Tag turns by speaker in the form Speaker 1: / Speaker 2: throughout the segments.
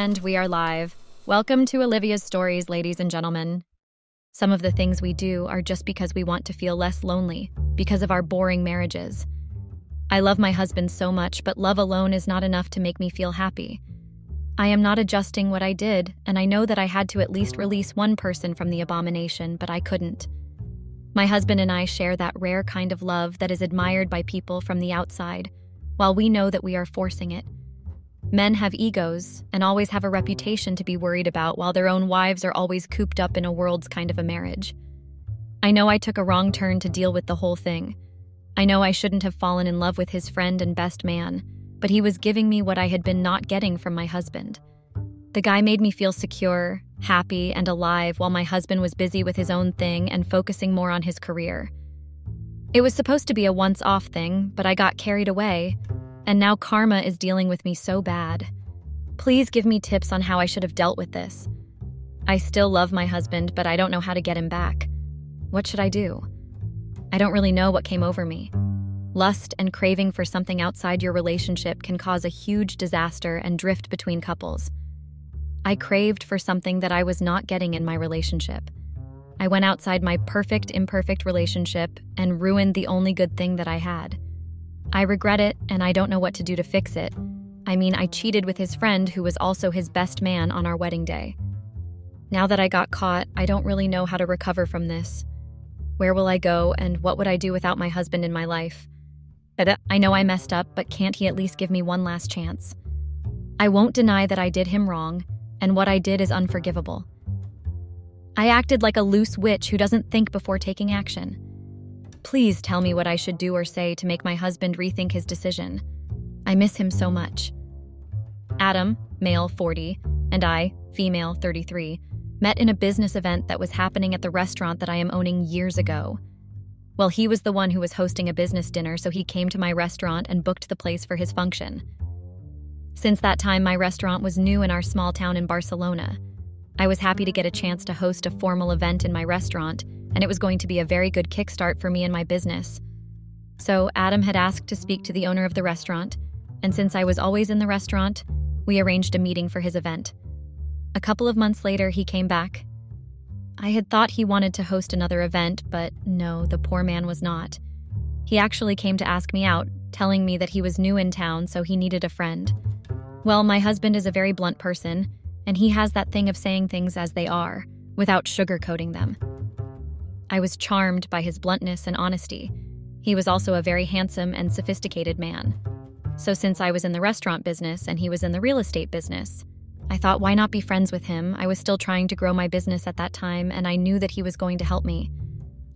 Speaker 1: And we are live. Welcome to Olivia's Stories, ladies and gentlemen. Some of the things we do are just because we want to feel less lonely, because of our boring marriages. I love my husband so much, but love alone is not enough to make me feel happy. I am not adjusting what I did, and I know that I had to at least release one person from the abomination, but I couldn't. My husband and I share that rare kind of love that is admired by people from the outside, while we know that we are forcing it. Men have egos and always have a reputation to be worried about, while their own wives are always cooped up in a world's kind of a marriage. I know I took a wrong turn to deal with the whole thing. I know I shouldn't have fallen in love with his friend and best man, but he was giving me what I had been not getting from my husband. The guy made me feel secure, happy, and alive while my husband was busy with his own thing and focusing more on his career. It was supposed to be a once-off thing, but I got carried away, and now karma is dealing with me so bad. Please give me tips on how I should have dealt with this. I still love my husband, but I don't know how to get him back. What should I do? I don't really know what came over me. Lust and craving for something outside your relationship can cause a huge disaster and drift between couples. I craved for something that I was not getting in my relationship. I went outside my perfect, imperfect relationship and ruined the only good thing that I had. I regret it, and I don't know what to do to fix it. I mean, I cheated with his friend who was also his best man on our wedding day. Now that I got caught, I don't really know how to recover from this. Where will I go, and what would I do without my husband in my life? I know I messed up, but can't he at least give me one last chance? I won't deny that I did him wrong, and what I did is unforgivable. I acted like a loose witch who doesn't think before taking action. Please tell me what I should do or say to make my husband rethink his decision. I miss him so much. Adam, male 40, and I, female 33, met in a business event that was happening at the restaurant that I am owning years ago. Well, he was the one who was hosting a business dinner, so he came to my restaurant and booked the place for his function. Since that time, my restaurant was new in our small town in Barcelona. I was happy to get a chance to host a formal event in my restaurant, and it was going to be a very good kickstart for me and my business. So Adam had asked to speak to the owner of the restaurant, and since I was always in the restaurant, we arranged a meeting for his event. A couple of months later, he came back. I had thought he wanted to host another event, but no, the poor man was not. He actually came to ask me out, telling me that he was new in town, so he needed a friend. Well, my husband is a very blunt person, and he has that thing of saying things as they are, without sugarcoating them. I was charmed by his bluntness and honesty. He was also a very handsome and sophisticated man. So since I was in the restaurant business and he was in the real estate business, I thought, why not be friends with him? I was still trying to grow my business at that time, and I knew that he was going to help me.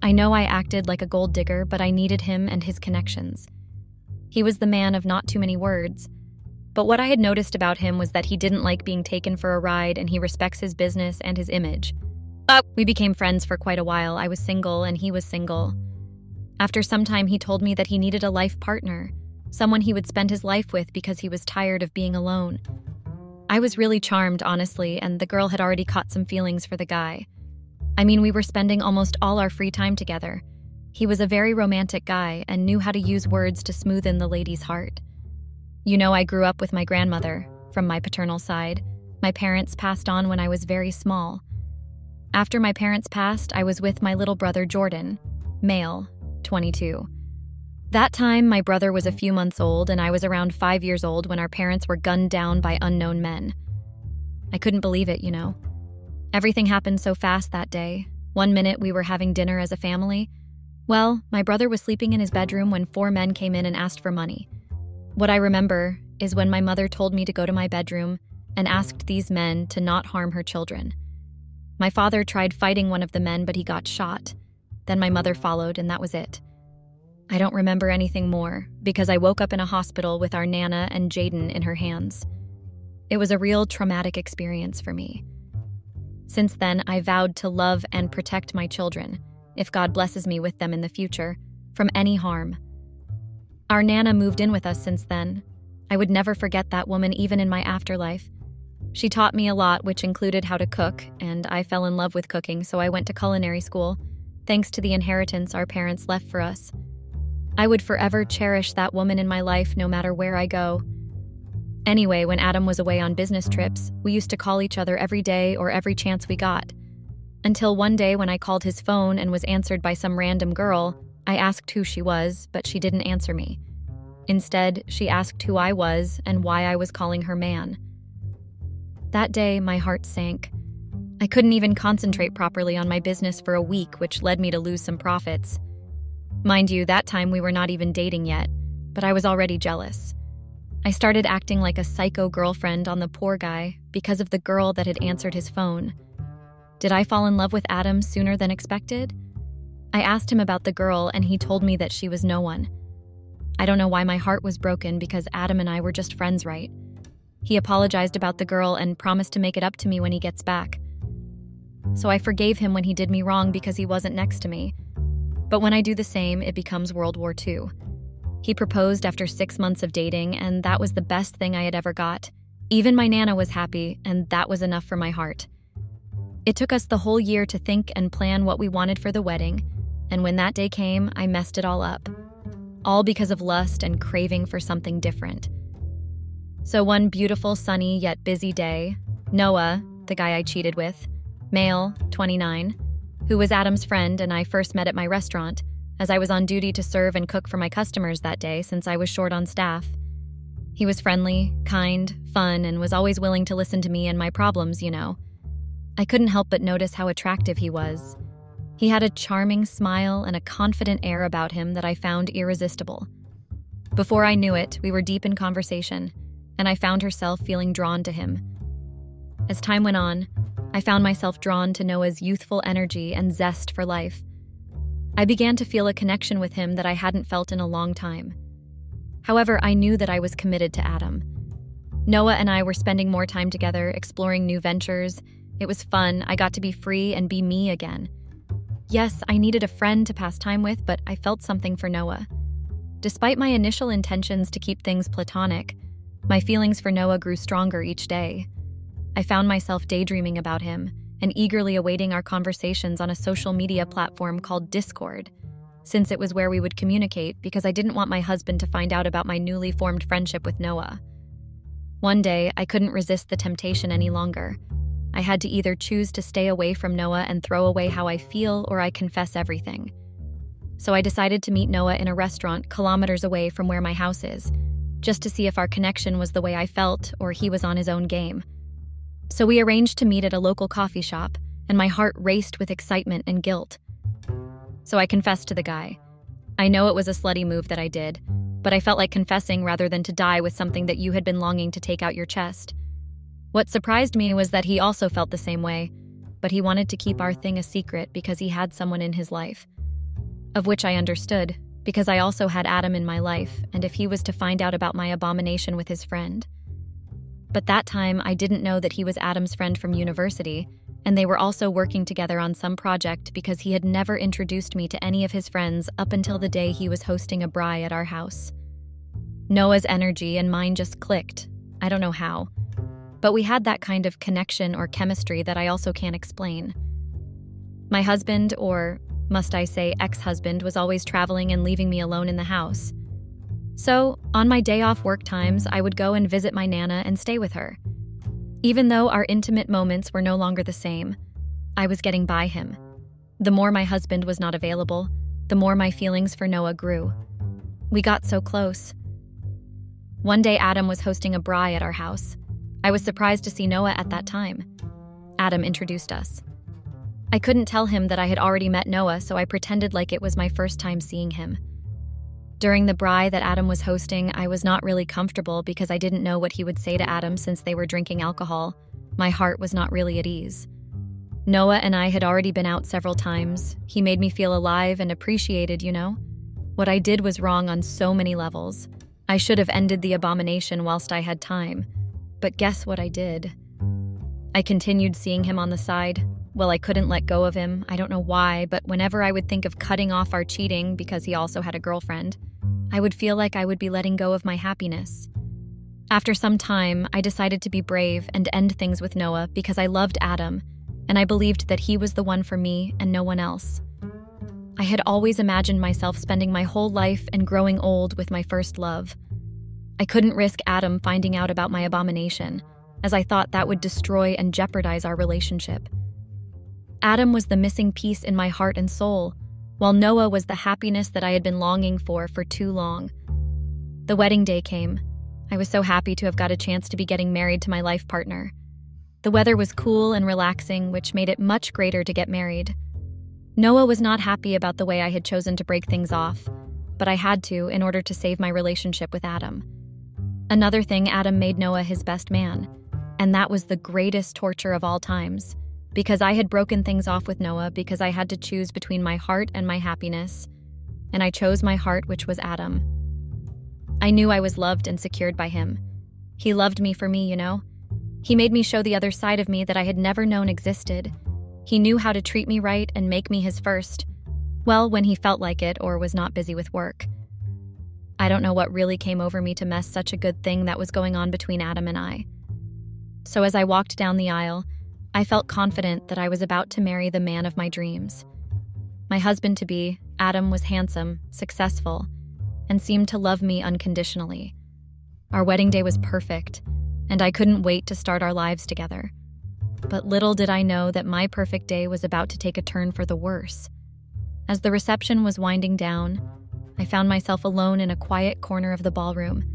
Speaker 1: I know I acted like a gold digger, but I needed him and his connections. He was the man of not too many words. But what I had noticed about him was that he didn't like being taken for a ride, and he respects his business and his image. We became friends for quite a while. I was single and he was single. After some time, he told me that he needed a life partner, someone he would spend his life with because he was tired of being alone. I was really charmed, honestly, and the girl had already caught some feelings for the guy. I mean, we were spending almost all our free time together. He was a very romantic guy and knew how to use words to smoothen the lady's heart. You know, I grew up with my grandmother, from my paternal side. My parents passed on when I was very small. After my parents passed, I was with my little brother Jordan, male, 22. That time, my brother was a few months old, and I was around 5 years old when our parents were gunned down by unknown men. I couldn't believe it, you know. Everything happened so fast that day. One minute we were having dinner as a family. Well, my brother was sleeping in his bedroom when 4 men came in and asked for money. What I remember is when my mother told me to go to my bedroom and asked these men to not harm her children. My father tried fighting one of the men, but he got shot. Then my mother followed, and that was it. I don't remember anything more, because I woke up in a hospital with our Nana and Jaden in her hands. It was a real traumatic experience for me. Since then, I vowed to love and protect my children, if God blesses me with them in the future, from any harm. Our Nana moved in with us since then. I would never forget that woman even in my afterlife. She taught me a lot, which included how to cook, and I fell in love with cooking, so I went to culinary school, thanks to the inheritance our parents left for us. I would forever cherish that woman in my life no matter where I go. Anyway, when Adam was away on business trips, we used to call each other every day or every chance we got. Until one day when I called his phone and was answered by some random girl, I asked who she was, but she didn't answer me. Instead, she asked who I was and why I was calling her man. That day, my heart sank. I couldn't even concentrate properly on my business for a week, which led me to lose some profits. Mind you, that time we were not even dating yet, but I was already jealous. I started acting like a psycho girlfriend on the poor guy because of the girl that had answered his phone. Did I fall in love with Adam sooner than expected? I asked him about the girl and he told me that she was no one. I don't know why my heart was broken because Adam and I were just friends, right? He apologized about the girl and promised to make it up to me when he gets back. So I forgave him when he did me wrong because he wasn't next to me. But when I do the same, it becomes World War II. He proposed after 6 months of dating, and that was the best thing I had ever got. Even my Nana was happy, and that was enough for my heart. It took us the whole year to think and plan what we wanted for the wedding, and when that day came, I messed it all up. All because of lust and craving for something different. So one beautiful, sunny, yet busy day, Noah, the guy I cheated with, male, 29, who was Adam's friend and I first met at my restaurant, as I was on duty to serve and cook for my customers that day since I was short on staff. He was friendly, kind, fun, and was always willing to listen to me and my problems, you know. I couldn't help but notice how attractive he was. He had a charming smile and a confident air about him that I found irresistible. Before I knew it, we were deep in conversation, and I found herself feeling drawn to him. As time went on, I found myself drawn to Noah's youthful energy and zest for life. I began to feel a connection with him that I hadn't felt in a long time. However, I knew that I was committed to Adam. Noah and I were spending more time together, exploring new ventures. It was fun. I got to be free and be me again. Yes, I needed a friend to pass time with, but I felt something for Noah. Despite my initial intentions to keep things platonic, my feelings for Noah grew stronger each day. I found myself daydreaming about him and eagerly awaiting our conversations on a social media platform called Discord, since it was where we would communicate because I didn't want my husband to find out about my newly formed friendship with Noah. One day, I couldn't resist the temptation any longer. I had to either choose to stay away from Noah and throw away how I feel, or I confess everything. So I decided to meet Noah in a restaurant kilometers away from where my house is, just to see if our connection was the way I felt or he was on his own game. So we arranged to meet at a local coffee shop, and my heart raced with excitement and guilt. So I confessed to the guy. I know it was a slutty move that I did, but I felt like confessing rather than to die with something that you had been longing to take out your chest. What surprised me was that he also felt the same way, but he wanted to keep our thing a secret because he had someone in his life. Of which I understood, because I also had Adam in my life, and if he was to find out about my abomination with his friend. But that time, I didn't know that he was Adam's friend from university, and they were also working together on some project because he had never introduced me to any of his friends up until the day he was hosting a braai at our house. Noah's energy and mine just clicked. I don't know how. But we had that kind of connection or chemistry that I also can't explain. My husband, or must I say ex-husband, was always traveling and leaving me alone in the house. So, on my day off work times, I would go and visit my Nana and stay with her. Even though our intimate moments were no longer the same, I was getting by him. The more my husband was not available, the more my feelings for Noah grew. We got so close. One day Adam was hosting a braai at our house. I was surprised to see Noah at that time. Adam introduced us. I couldn't tell him that I had already met Noah, so I pretended like it was my first time seeing him. During the braai that Adam was hosting, I was not really comfortable because I didn't know what he would say to Adam since they were drinking alcohol. My heart was not really at ease. Noah and I had already been out several times. He made me feel alive and appreciated, you know? What I did was wrong on so many levels. I should have ended the abomination whilst I had time. But guess what I did? I continued seeing him on the side. Well, I couldn't let go of him. I don't know why, but whenever I would think of cutting off our cheating because he also had a girlfriend, I would feel like I would be letting go of my happiness. After some time, I decided to be brave and end things with Noah because I loved Adam, and I believed that he was the one for me and no one else. I had always imagined myself spending my whole life and growing old with my first love. I couldn't risk Adam finding out about my abomination, as I thought that would destroy and jeopardize our relationship. Adam was the missing piece in my heart and soul, while Noah was the happiness that I had been longing for too long. The wedding day came. I was so happy to have got a chance to be getting married to my life partner. The weather was cool and relaxing, which made it much greater to get married. Noah was not happy about the way I had chosen to break things off, but I had to in order to save my relationship with Adam. Another thing, Adam made Noah his best man, and that was the greatest torture of all times, because I had broken things off with Noah because I had to choose between my heart and my happiness, and I chose my heart, which was Adam. I knew I was loved and secured by him. He loved me for me, you know? He made me show the other side of me that I had never known existed. He knew how to treat me right and make me his first. Well, when he felt like it or was not busy with work. I don't know what really came over me to mess such a good thing that was going on between Adam and I. So as I walked down the aisle, I felt confident that I was about to marry the man of my dreams. My husband-to-be, Adam, was handsome, successful, and seemed to love me unconditionally. Our wedding day was perfect, and I couldn't wait to start our lives together. But little did I know that my perfect day was about to take a turn for the worse. As the reception was winding down, I found myself alone in a quiet corner of the ballroom.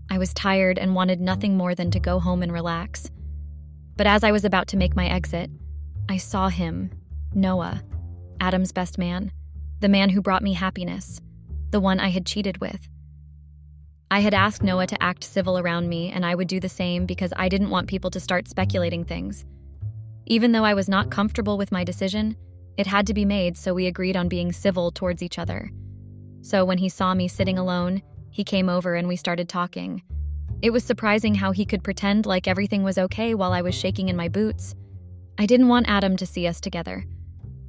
Speaker 1: I was tired and wanted nothing more than to go home and relax. But as I was about to make my exit, I saw him, Noah, Adam's best man, the man who brought me happiness, the one I had cheated with. I had asked Noah to act civil around me, and I would do the same because I didn't want people to start speculating things. Even though I was not comfortable with my decision, it had to be made, so we agreed on being civil towards each other. So when he saw me sitting alone, he came over and we started talking. It was surprising how he could pretend like everything was okay while I was shaking in my boots. I didn't want Adam to see us together.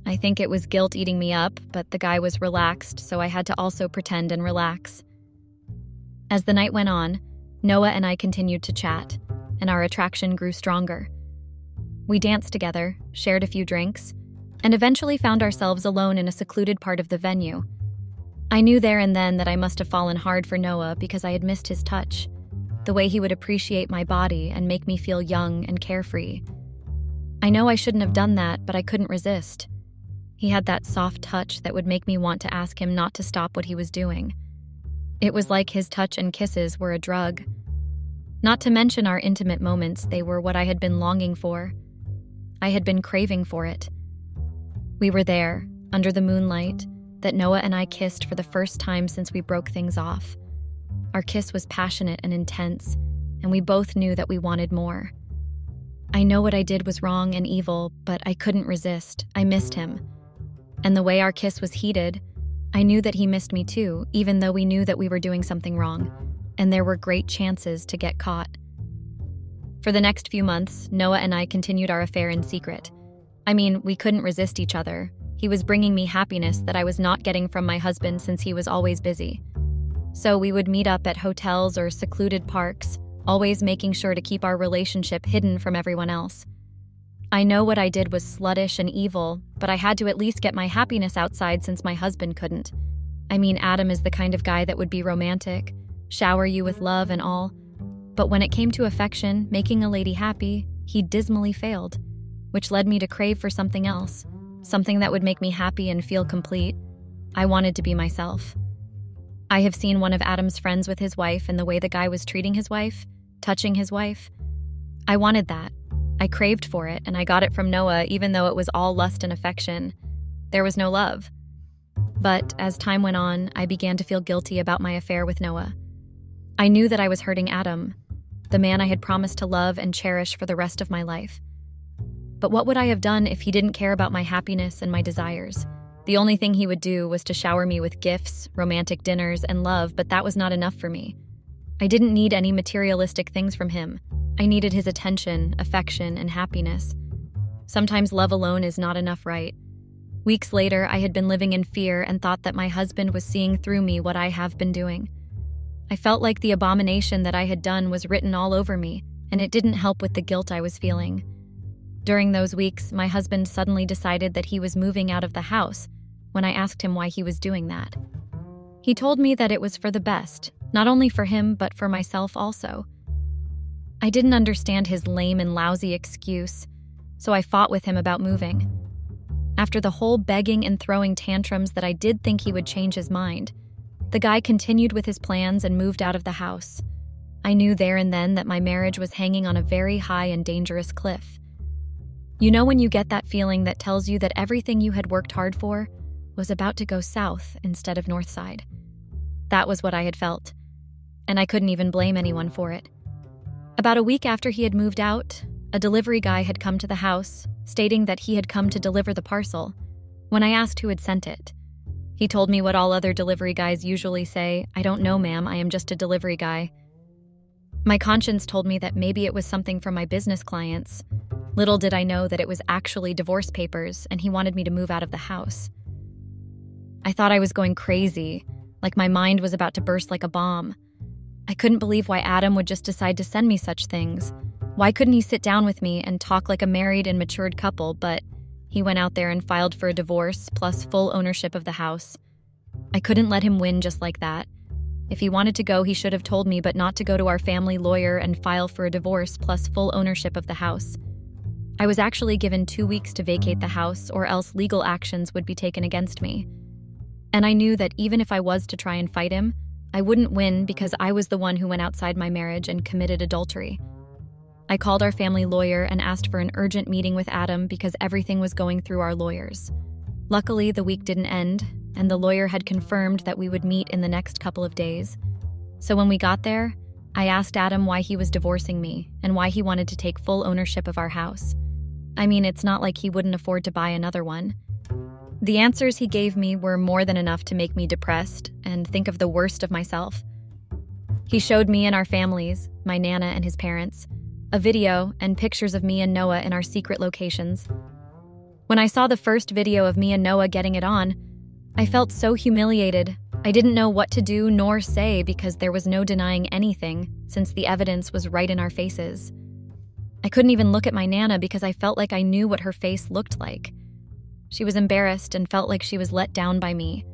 Speaker 1: I think it was guilt eating me up, but the guy was relaxed, so I had to also pretend and relax. As the night went on, Noah and I continued to chat, and our attraction grew stronger. We danced together, shared a few drinks, and eventually found ourselves alone in a secluded part of the venue. I knew there and then that I must have fallen hard for Noah because I had missed his touch, the way he would appreciate my body and make me feel young and carefree. I know I shouldn't have done that, but I couldn't resist. He had that soft touch that would make me want to ask him not to stop what he was doing. It was like his touch and kisses were a drug. Not to mention our intimate moments, they were what I had been longing for. I had been craving for it. We were there, under the moonlight, that Noah and I kissed for the first time since we broke things off. Our kiss was passionate and intense, and we both knew that we wanted more. I know what I did was wrong and evil, but I couldn't resist. I missed him. And the way our kiss was heated, I knew that he missed me too, even though we knew that we were doing something wrong, and there were great chances to get caught. For the next few months, Noah and I continued our affair in secret. I mean, we couldn't resist each other. He was bringing me happiness that I was not getting from my husband since he was always busy. So we would meet up at hotels or secluded parks, always making sure to keep our relationship hidden from everyone else. I know what I did was sluttish and evil, but I had to at least get my happiness outside since my husband couldn't. I mean, Adam is the kind of guy that would be romantic, shower you with love and all. But when it came to affection, making a lady happy, he dismally failed, which led me to crave for something else, something that would make me happy and feel complete. I wanted to be myself. I have seen one of Adam's friends with his wife and the way the guy was treating his wife, touching his wife. I wanted that. I craved for it, and I got it from Noah, even though it was all lust and affection. There was no love. But as time went on, I began to feel guilty about my affair with Noah. I knew that I was hurting Adam, the man I had promised to love and cherish for the rest of my life. But what would I have done if he didn't care about my happiness and my desires? The only thing he would do was to shower me with gifts, romantic dinners, and love, but that was not enough for me. I didn't need any materialistic things from him. I needed his attention, affection, and happiness. Sometimes love alone is not enough, right? Weeks later, I had been living in fear and thought that my husband was seeing through me what I have been doing. I felt like the abomination that I had done was written all over me, and it didn't help with the guilt I was feeling. During those weeks, my husband suddenly decided that he was moving out of the house when I asked him why he was doing that. He told me that it was for the best, not only for him, but for myself also. I didn't understand his lame and lousy excuse, so I fought with him about moving. After the whole begging and throwing tantrums that I did think he would change his mind, the guy continued with his plans and moved out of the house. I knew there and then that my marriage was hanging on a very high and dangerous cliff. You know when you get that feeling that tells you that everything you had worked hard for was about to go south instead of north side? That was what I had felt, and I couldn't even blame anyone for it. About a week after he had moved out, a delivery guy had come to the house, stating that he had come to deliver the parcel. When I asked who had sent it, he told me what all other delivery guys usually say, "I don't know, ma'am, I am just a delivery guy." My conscience told me that maybe it was something from my business clients. Little did I know that it was actually divorce papers, and he wanted me to move out of the house. I thought I was going crazy, like my mind was about to burst like a bomb. I couldn't believe why Adam would just decide to send me such things. Why couldn't he sit down with me and talk like a married and matured couple, but he went out there and filed for a divorce plus full ownership of the house. I couldn't let him win just like that. If he wanted to go, he should have told me, but not to go to our family lawyer and file for a divorce plus full ownership of the house. I was actually given 2 weeks to vacate the house, or else legal actions would be taken against me. And I knew that even if I was to try and fight him, I wouldn't win because I was the one who went outside my marriage and committed adultery. I called our family lawyer and asked for an urgent meeting with Adam because everything was going through our lawyers. Luckily, the week didn't end, and the lawyer had confirmed that we would meet in the next couple of days. So when we got there, I asked Adam why he was divorcing me and why he wanted to take full ownership of our house. I mean, it's not like he wouldn't afford to buy another one. The answers he gave me were more than enough to make me depressed and think of the worst of myself. He showed me and our families, my Nana and his parents, a video and pictures of me and Noah in our secret locations. When I saw the first video of me and Noah getting it on, I felt so humiliated. I didn't know what to do nor say because there was no denying anything since the evidence was right in our faces. I couldn't even look at my Nana because I felt like I knew what her face looked like. She was embarrassed and felt like she was let down by me.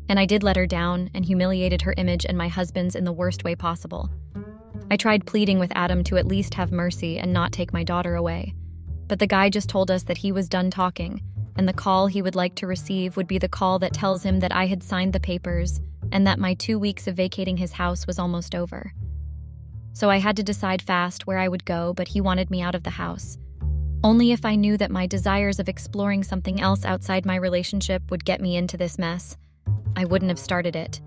Speaker 1: And I did let her down and humiliated her image and my husband's in the worst way possible. I tried pleading with Adam to at least have mercy and not take my daughter away. But the guy just told us that he was done talking, and the call he would like to receive would be the call that tells him that I had signed the papers and that my 2 weeks of vacating his house was almost over. So I had to decide fast where I would go, but he wanted me out of the house. Only if I knew that my desires of exploring something else outside my relationship would get me into this mess, I wouldn't have started it.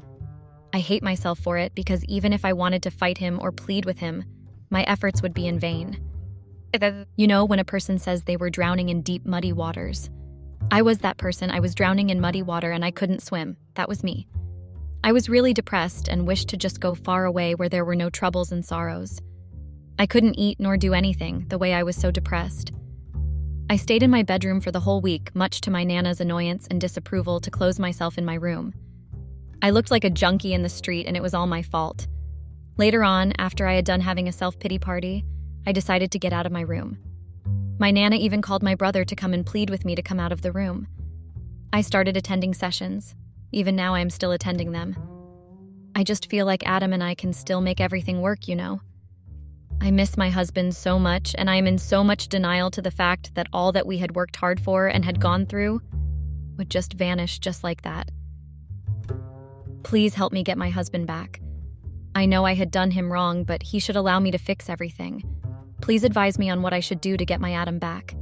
Speaker 1: I hate myself for it because even if I wanted to fight him or plead with him, my efforts would be in vain. You know, when a person says they were drowning in deep, muddy waters. I was that person. I was drowning in muddy water and I couldn't swim. That was me. I was really depressed and wished to just go far away where there were no troubles and sorrows. I couldn't eat nor do anything, the way I was so depressed. I stayed in my bedroom for the whole week, much to my Nana's annoyance and disapproval, to close myself in my room. I looked like a junkie in the street and it was all my fault. Later on, after I had done having a self-pity party, I decided to get out of my room. My Nana even called my brother to come and plead with me to come out of the room. I started attending sessions. Even now I am still attending them. I just feel like Adam and I can still make everything work, you know. I miss my husband so much, and I am in so much denial to the fact that all that we had worked hard for and had gone through would just vanish just like that. Please help me get my husband back. I know I had done him wrong, but he should allow me to fix everything. Please advise me on what I should do to get my Adam back.